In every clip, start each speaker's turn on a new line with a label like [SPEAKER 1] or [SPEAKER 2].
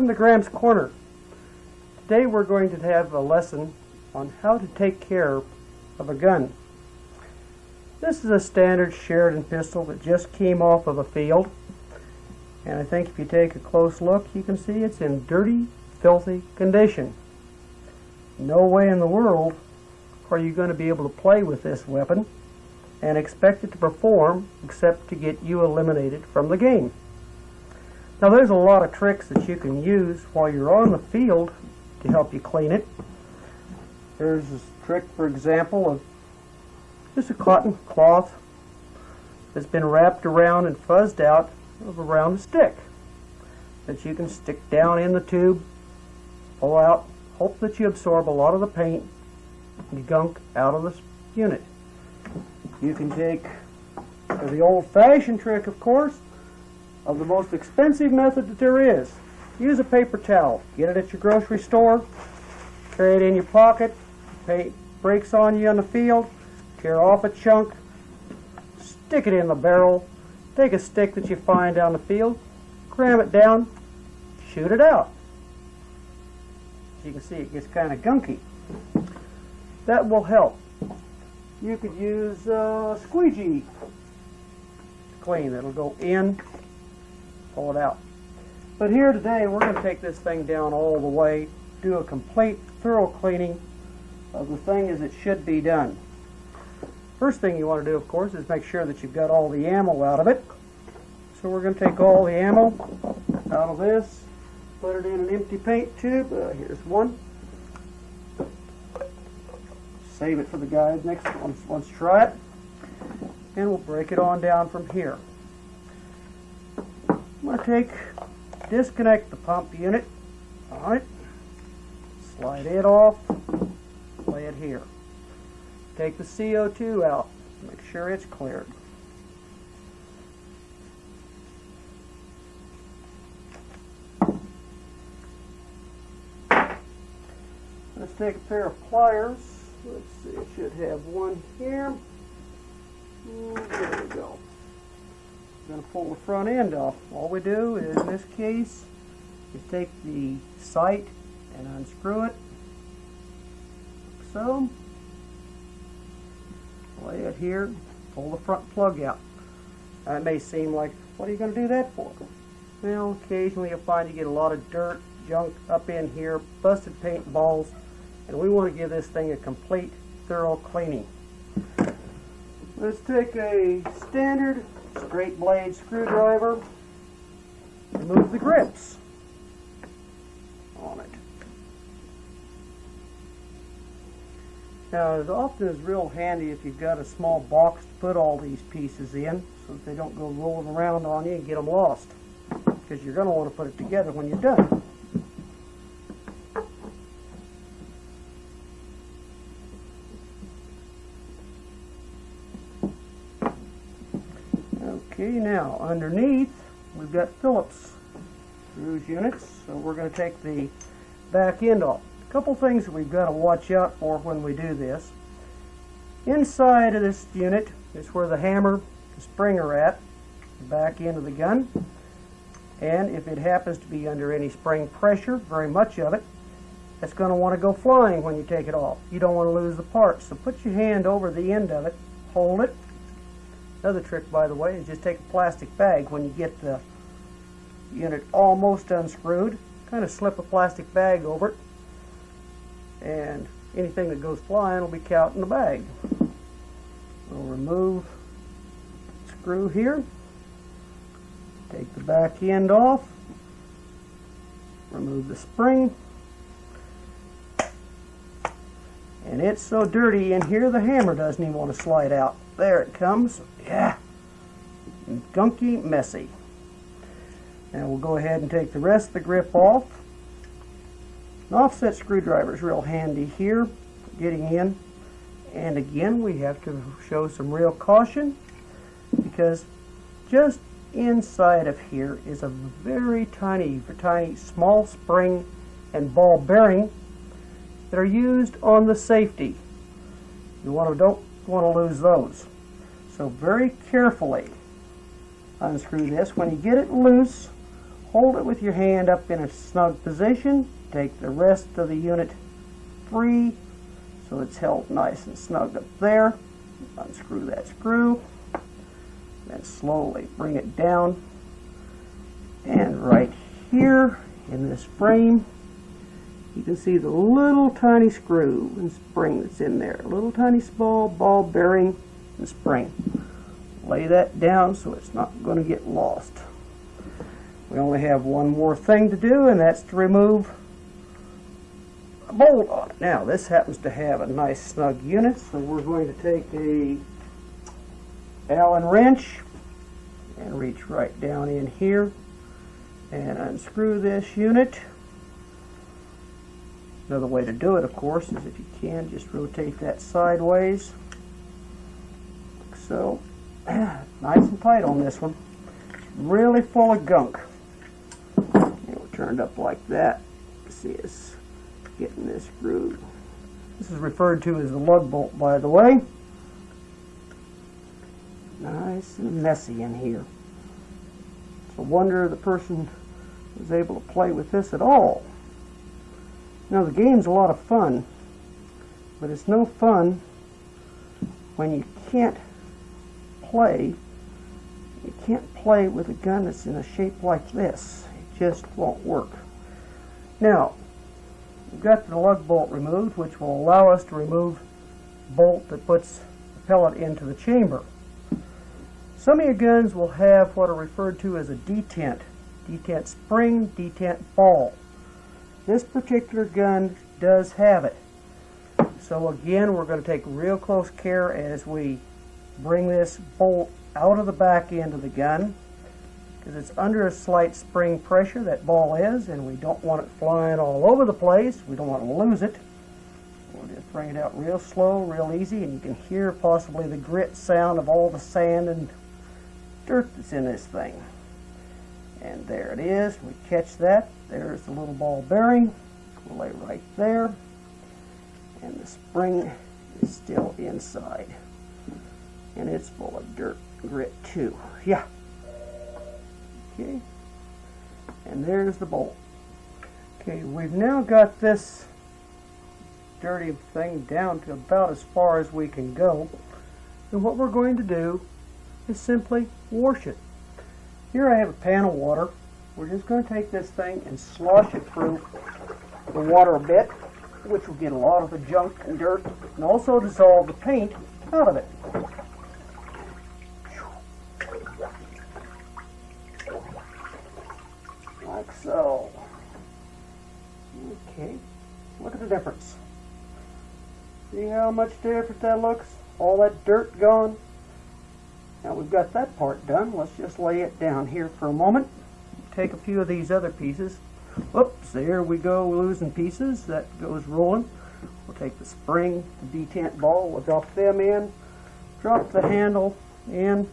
[SPEAKER 1] Welcome to Gramps Corner. Today we're going to have a lesson on how to take care of a gun. This is a standard Sheridan pistol that just came off of a field, and I think if you take a close look you can see it's in dirty, filthy condition. No way in the world are you going to be able to play with this weapon and expect it to perform except to get you eliminated from the game. Now there's a lot of tricks that you can use while you're on the field to help you clean it. There's this trick, for example, of just a cotton cloth that's been wrapped around and fuzzed out around a stick that you can stick down in the tube, pull out, hope that you absorb a lot of the paint and gunk out of this unit. You can take the old-fashioned trick, of course, of the most expensive method that there is. Use a paper towel. Get it at your grocery store, carry it in your pocket, paint breaks on you on the field, tear off a chunk, stick it in the barrel, take a stick that you find down the field, cram it down, shoot it out. As you can see, it gets kind of gunky. That will help. You could use squeegee to clean. It'll go in, pull it out. But here today we're going to take this thing down all the way, do a complete thorough cleaning of the thing as it should be done. First thing you want to do, of course, is make sure that you've got all the ammo out of it. So we're going to take all the ammo out of this, put it in an empty paint tube. Here's one. Save it for the guys next wants to try it. And we'll break it on down from here. I'm going to disconnect the pump unit. Alright. Slide it off. Lay it here. Take the CO2 out. Make sure it's cleared. Let's take a pair of pliers. Let's see, it should have one here. There we go. We're going to pull the front end off. All we do is, in this case, is take the sight and unscrew it. So, lay it here, pull the front plug out. Now, it may seem like, what are you going to do that for? Well, occasionally you'll find you get a lot of dirt, junk up in here, busted paint balls, and we want to give this thing a complete, thorough cleaning. Let's take a standard straight blade screwdriver, remove the grips on it. Now, as often is real handy if you've got a small box to put all these pieces in so that they don't go rolling around on you and get them lost, because you're going to want to put it together when you're done. Okay, now underneath we've got Phillips screws units, so we're going to take the back end off. A couple things that we've got to watch out for when we do this. Inside of this unit is where the hammer, the spring are at, the back end of the gun, and if it happens to be under any spring pressure, very much of it, it's going to want to go flying when you take it off. You don't want to lose the part, so put your hand over the end of it, hold it. Another trick, by the way, is just take a plastic bag when you get the unit almost unscrewed. Kind of slip a plastic bag over it, and anything that goes flying will be caught in the bag. We'll remove the screw here, take the back end off, remove the spring, and it's so dirty in here the hammer doesn't even want to slide out. There it comes. Yeah. Gunky, messy. Now we'll go ahead and take the rest of the grip off. An offset screwdriver is real handy here for getting in. And again, we have to show some real caution, because just inside of here is a very tiny small spring and ball bearing that are used on the safety. You don't want to lose those. So very carefully unscrew this. When you get it loose, hold it with your hand up in a snug position. Take the rest of the unit free so it's held nice and snug up there. Unscrew that screw. Then slowly bring it down. And right here in this frame, you can see the little tiny screw and spring that's in there. A little tiny small ball bearing and spring. Lay that down so it's not going to get lost. We only have one more thing to do, and that's to remove a bolt on it. Now this happens to have a nice snug unit, so we're going to take a Allen wrench and reach right down in here and unscrew this unit. Another way to do it, of course, is if you can, just rotate that sideways. Like so. Nice and tight on this one. Really full of gunk. We're turned up like that. See us getting this screwed. This is referred to as the lug bolt, by the way. Nice and messy in here. It's a wonder the person was able to play with this at all. Now the game's a lot of fun, but it's no fun when you can't play. You can't play with a gun that's in a shape like this. It just won't work. Now, we've got the lug bolt removed, which will allow us to remove the bolt that puts the pellet into the chamber. Some of your guns will have what are referred to as a detent. Detent spring, detent ball. This particular gun does have it. So again, we're going to take real close care as we bring this bolt out of the back end of the gun, because it's under a slight spring pressure, that ball is, and we don't want it flying all over the place. We don't want to lose it. We'll just bring it out real slow, real easy, and you can hear possibly the grit sound of all the sand and dirt that's in this thing. And there it is. We catch that. There's the little ball bearing. We'll lay right there. And the spring is still inside. And it's full of dirt and grit too. Yeah. Okay. And there's the bolt. Okay, we've now got this dirty thing down to about as far as we can go. And what we're going to do is simply wash it. Here I have a pan of water. We're just going to take this thing and slosh it through the water a bit, which will get a lot of the junk and dirt, and also dissolve the paint out of it. Like so. Okay, look at the difference. See how much different that looks? All that dirt gone. Now we've got that part done. Let's just lay it down here for a moment. Take a few of these other pieces. Whoops, there we go, losing pieces. That goes rolling. We'll take the spring, the detent ball, we'll drop them in, drop the handle in,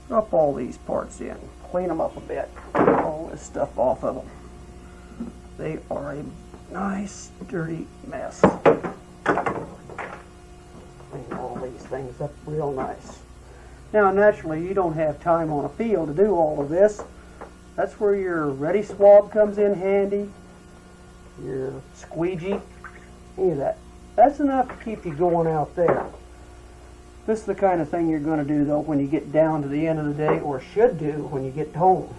[SPEAKER 1] drop all these parts in, clean them up a bit, get all this stuff off of them. They are a nice, dirty mess. Clean all these things up real nice. Now, naturally, you don't have time on a field to do all of this. That's where your ready swab comes in handy, your squeegee, any of that. That's enough to keep you going out there. This is the kind of thing you're going to do, though, when you get down to the end of the day, or should do when you get home.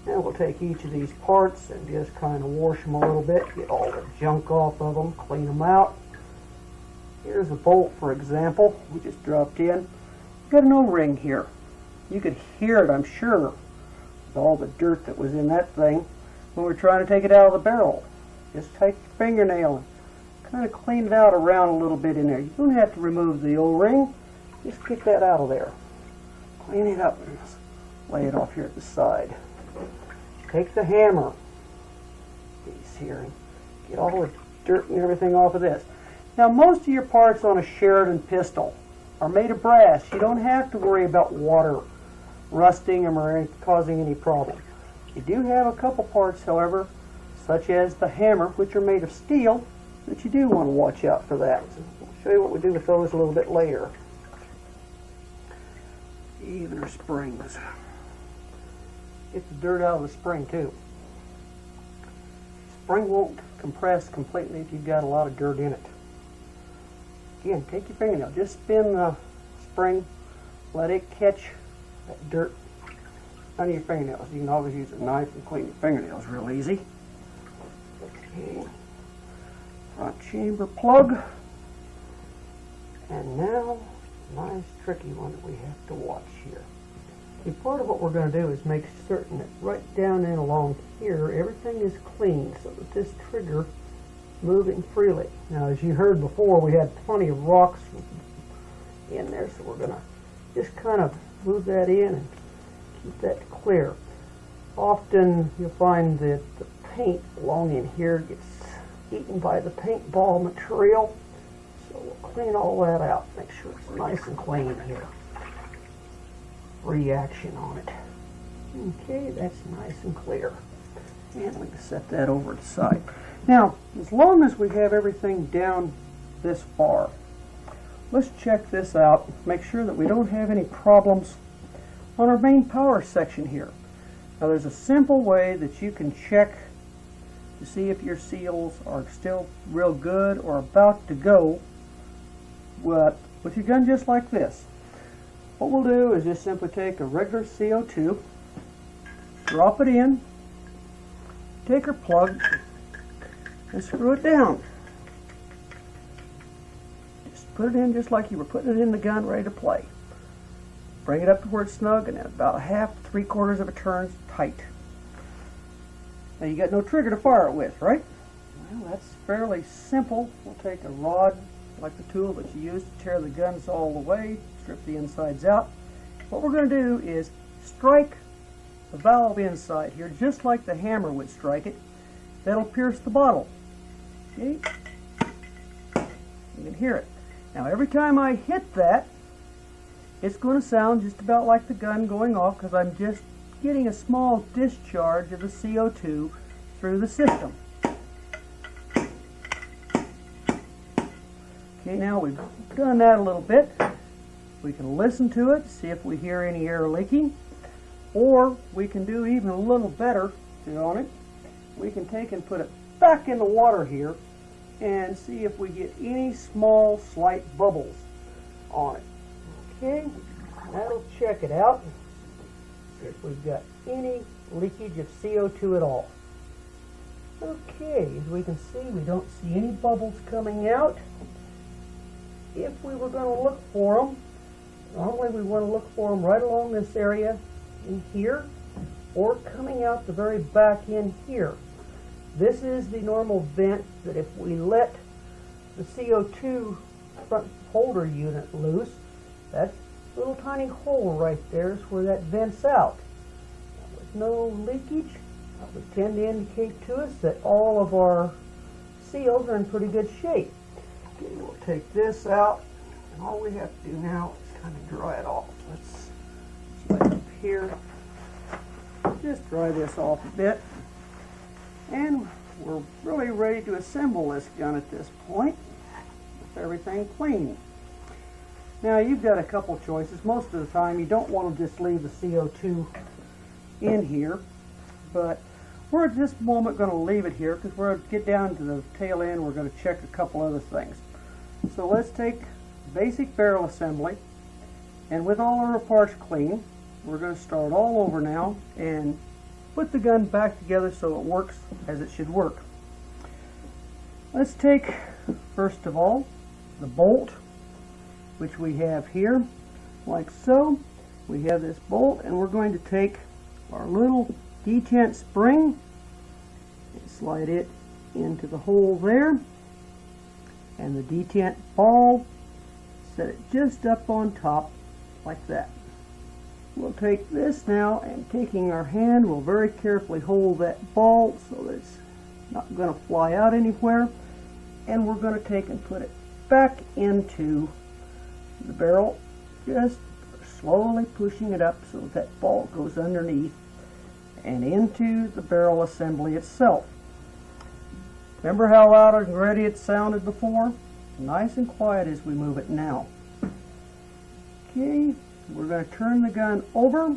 [SPEAKER 1] Now we'll take each of these parts and just kind of wash them a little bit, get all the junk off of them, clean them out. Here's a bolt, for example, we just dropped in. Got an O-ring here. You could hear it, I'm sure, with all the dirt that was in that thing when we're trying to take it out of the barrel. Just take your fingernail and kind of clean it out around a little bit in there. You don't have to remove the O-ring. Just get that out of there. Clean it up and lay it off here at the side. Take the hammer piece here and get all the dirt and everything off of this. Now, most of your parts on a Sheridan pistol are made of brass. You don't have to worry about water rusting them or causing any problem. You do have a couple parts, however, such as the hammer, which are made of steel, that you do want to watch out for that. So I'll show you what we do with those a little bit later. Either springs. get the dirt out of the spring too. Spring won't compress completely if you've got a lot of dirt in it. Again, take your fingernail, just spin the spring, let it catch that dirt under your fingernails. You can always use a knife and clean your fingernails real easy. Okay. Front chamber plug. And now, nice tricky one that we have to watch here. See, part of what we're going to do is make certain that right down and along here, everything is clean so that this trigger is moving freely. Now, as you heard before, we had plenty of rocks in there, so we're going to just kind of move that in and keep that clear. Often you'll find that the paint along in here gets eaten by the paintball material, so we'll clean all that out. Make sure it's nice and clean here. Free action on it. Okay, that's nice and clear. And we can set that over to the side. Now, as long as we have everything down this far, let's check this out. Make sure that we don't have any problems on our main power section here. Now, there's a simple way that you can check to see if your seals are still real good or about to go with your gun just like this. What we'll do is just simply take a regular CO2, drop it in, take our plug, and screw it down. Just put it in just like you were putting it in the gun ready to play. Bring it up to where it's snug and at about 1/2 to 3/4 of a turn tight. Now you got no trigger to fire it with, right? Well, that's fairly simple. We'll take a rod like the tool that you use to tear the guns all the way, strip the insides out. What we're going to do is strike the valve inside here just like the hammer would strike it. That'll pierce the bottle. Okay? You can hear it. Now every time I hit that, it's going to sound just about like the gun going off because I'm just getting a small discharge of the CO2 through the system. Okay, now we've done that a little bit. We can listen to it, see if we hear any air leaking, or we can do even a little better on it. We can take and put it back in the water here and see if we get any small slight bubbles on it. Okay, that'll check it out. See if we've got any leakage of CO2 at all. Okay, as we can see, we don't see any bubbles coming out. If we were going to look for them, normally we want to look for them right along this area in here, or coming out the very back in here. This is the normal vent that if we let the CO2 front holder unit loose, that little tiny hole right there is where that vents out. With no leakage, that would tend to indicate to us that all of our seals are in pretty good shape. Okay, we'll take this out, and all we have to do now is kind of dry it off. Let's slide up here, just dry this off a bit, and we're really ready to assemble this gun at this point with everything clean. Now you've got a couple choices. Most of the time you don't want to just leave the CO2 in here, but we're at this moment going to leave it here because we're going to get down to the tail end. We're going to check a couple other things. So let's take basic barrel assembly, and with all our parts clean, we're going to start all over now and put the gun back together so it works as it should work. Let's take, first of all, the bolt, which we have here, like so. We have this bolt, and we're going to take our little detent spring and slide it into the hole there, and the detent ball, set it just up on top like that. We'll take this now, and taking our hand, we'll very carefully hold that ball so that it's not going to fly out anywhere, and we're going to take and put it back into the barrel, just slowly pushing it up so that ball goes underneath and into the barrel assembly itself. Remember how loud and ready it sounded before? Nice and quiet as we move it now. Okay, we're going to turn the gun over,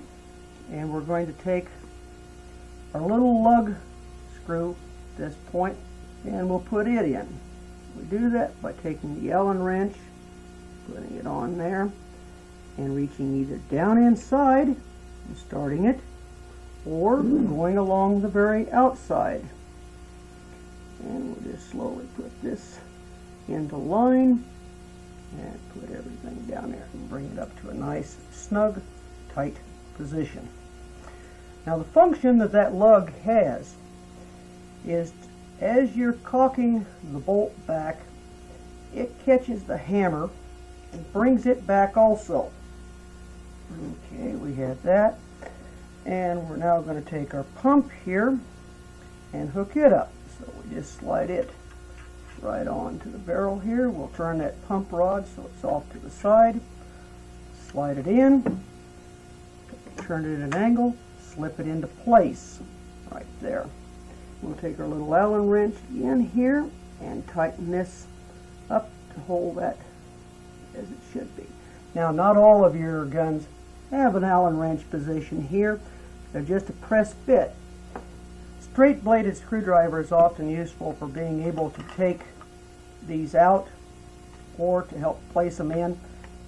[SPEAKER 1] and we're going to take our little lug screw at this point, and we'll put it in. We do that by taking the Allen wrench, putting it on there, and reaching either down inside and starting it, or going along the very outside. And we'll just slowly put this into line and put everything down there and bring it up to a nice, snug, tight position. Now the function that that lug has is, as you're cocking the bolt back, it catches the hammer and brings it back also. Okay, we have that. And we're now going to take our pump here and hook it up. So we just slide it right onto the barrel here. We'll turn that pump rod so it's off to the side. Slide it in, turn it at an angle, slip it into place right there. We'll take our little Allen wrench in here and tighten this up to hold that as it should be. Now, not all of your guns have an Allen wrench position here. They're just a press bit. Straight bladed screwdriver is often useful for being able to take these out or to help place them in.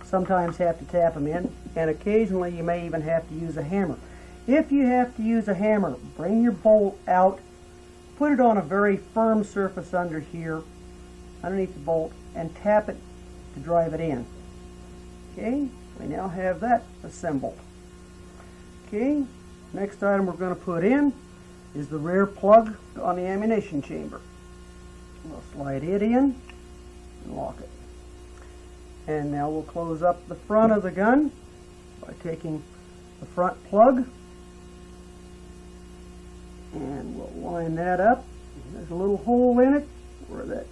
[SPEAKER 1] Sometimes have to tap them in, and occasionally you may even have to use a hammer. If you have to use a hammer, bring your bolt out, put it on a very firm surface under here, underneath the bolt, and tap it to drive it in. Okay, we now have that assembled. Okay, next item we're going to put in is the rear plug on the ammunition chamber. We'll slide it in and lock it. And now we'll close up the front of the gun by taking the front plug, and we'll line that up. There's a little hole in it where that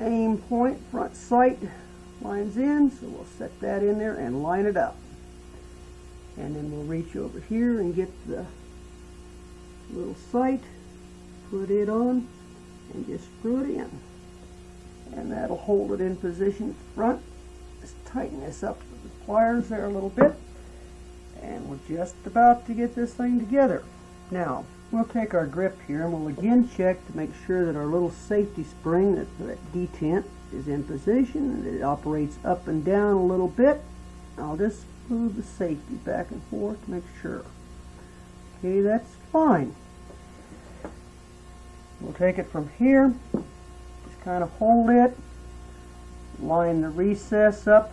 [SPEAKER 1] aim point, front sight, lines in, so we'll set that in there and line it up. And then we'll reach over here and get the little sight, put it on, and just screw it in. And that'll hold it in position at the front. Just tighten this up with the pliers there a little bit. And we're just about to get this thing together. Now, we'll take our grip here and we'll again check to make sure that our little safety spring, that detent, is in position and that it operates up and down a little bit. I'll just move the safety back and forth to make sure. Okay, that's fine. We'll take it from here, just kind of hold it, line the recess up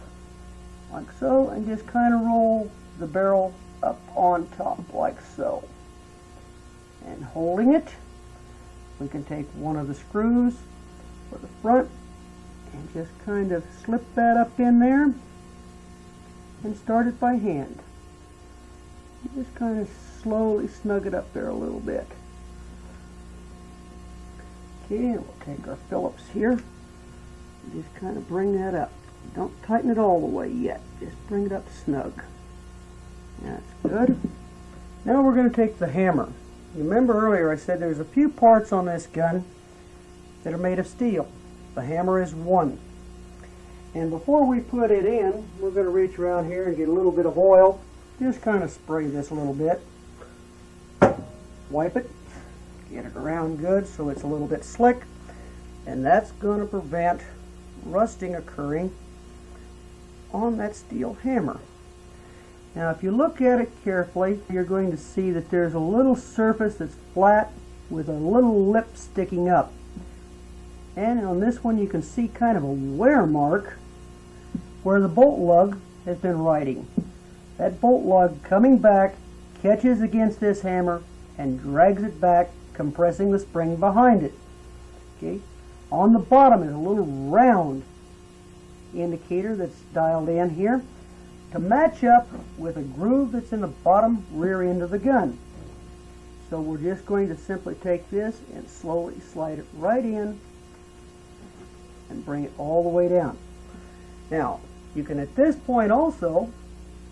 [SPEAKER 1] like so, and just kind of roll the barrel up on top like so. And holding it, we can take one of the screws for the front and just kind of slip that up in there and start it by hand. Just kind of slowly snug it up there a little bit. Okay, and we'll take our Phillips here and just kind of bring that up. Don't tighten it all the way yet, just bring it up snug. That's good. Now we're going to take the hammer. You remember earlier I said there's a few parts on this gun that are made of steel. The hammer is one. And before we put it in, we're going to reach around here and get a little bit of oil. Just kind of spray this a little bit. Wipe it. Get it around good so it's a little bit slick. And that's going to prevent rusting occurring on that steel hammer. Now if you look at it carefully, you're going to see that there's a little surface that's flat with a little lip sticking up. And on this one you can see kind of a wear mark where the bolt lug has been riding. That bolt lug coming back catches against this hammer and drags it back, compressing the spring behind it. Okay. On the bottom is a little round indicator that's dialed in here to match up with a groove that's in the bottom rear end of the gun. So we're just going to simply take this and slowly slide it right in and bring it all the way down. Now, you can at this point also,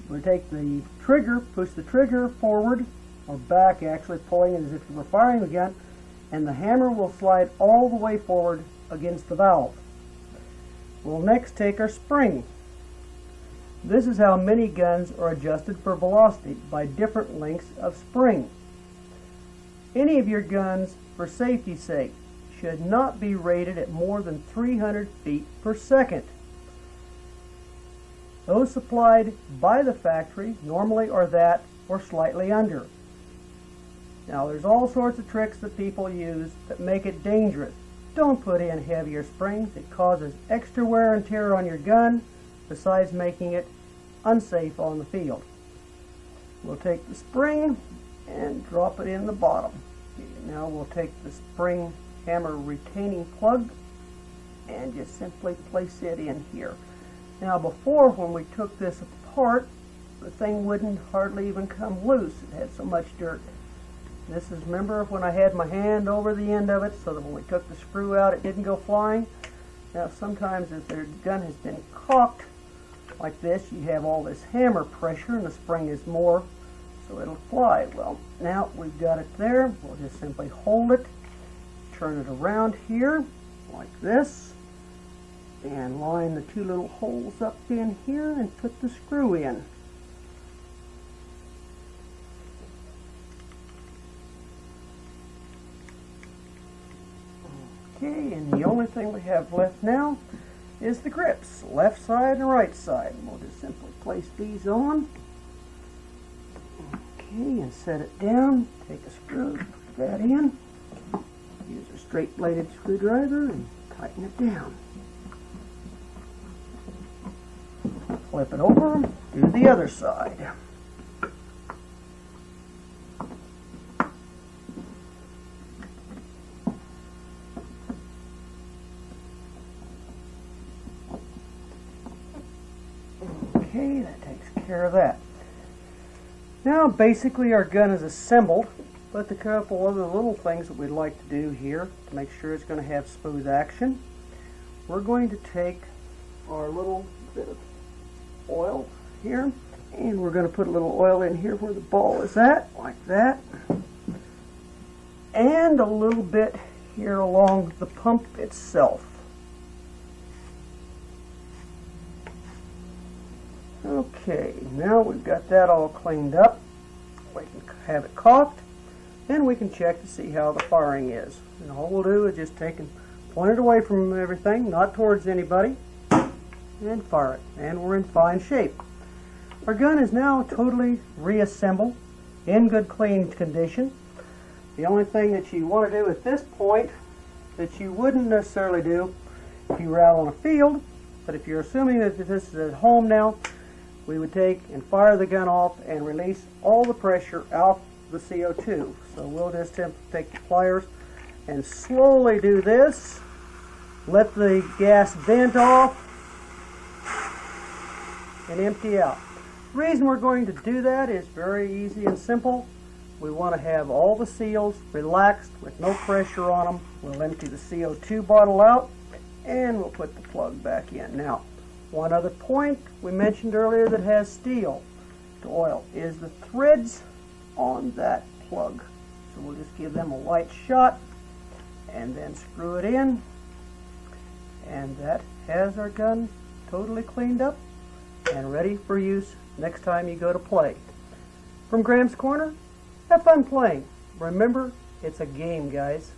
[SPEAKER 1] we take the trigger, push the trigger forward or back, actually pulling it as if you were firing the gun, and the hammer will slide all the way forward against the valve. We'll next take our spring. This is how many guns are adjusted for velocity, by different lengths of spring. Any of your guns, for safety's sake, should not be rated at more than 300 feet per second. Those supplied by the factory normally are that or slightly under. Now there's all sorts of tricks that people use that make it dangerous. Don't put in heavier springs. It causes extra wear and tear on your gun, besides making it unsafe on the field. We'll take the spring and drop it in the bottom. Now we'll take the spring hammer retaining plug and just simply place it in here. Now before, when we took this apart, the thing wouldn't hardly even come loose. It had so much dirt. This is, remember when I had my hand over the end of it so that when we took the screw out it didn't go flying? Now sometimes if their gun has been cocked like this, you have all this hammer pressure and the spring is more, so it'll fly. Well, now we've got it there. We'll just simply hold it, turn it around here like this, and line the two little holes up in here and put the screw in. Okay, and the only thing we have left now is the grips, left side and right side. We'll just simply place these on. Okay, and set it down. Take a screw, put that in. Use a straight bladed screwdriver and tighten it down. Flip it over, do the other side. Okay, that takes care of that. Now basically our gun is assembled, but a couple other little things that we'd like to do here to make sure it's going to have smooth action. We're going to take our little bit of oil here, and we're going to put a little oil in here where the ball is at, like that, and a little bit here along the pump itself. Okay, now we've got that all cleaned up. We can have it caulked, and we can check to see how the firing is. And all we'll do is just take and point it away from everything, not towards anybody, and fire it. And we're in fine shape. Our gun is now totally reassembled, in good clean condition. The only thing that you want to do at this point that you wouldn't necessarily do if you were out on a field, but if you're assuming that this is at home now, we would take and fire the gun off and release all the pressure out the CO2. So we'll just take the pliers and slowly do this. Let the gas vent off and empty out. The reason we're going to do that is very easy and simple. We want to have all the seals relaxed with no pressure on them. We'll empty the CO2 bottle out and we'll put the plug back in. Now, one other point we mentioned earlier that has steel to oil is the threads on that plug. So we'll just give them a light shot and then screw it in, and that has our gun totally cleaned up and ready for use next time you go to play. From Gramps Corner, have fun playing. Remember, it's a game, guys.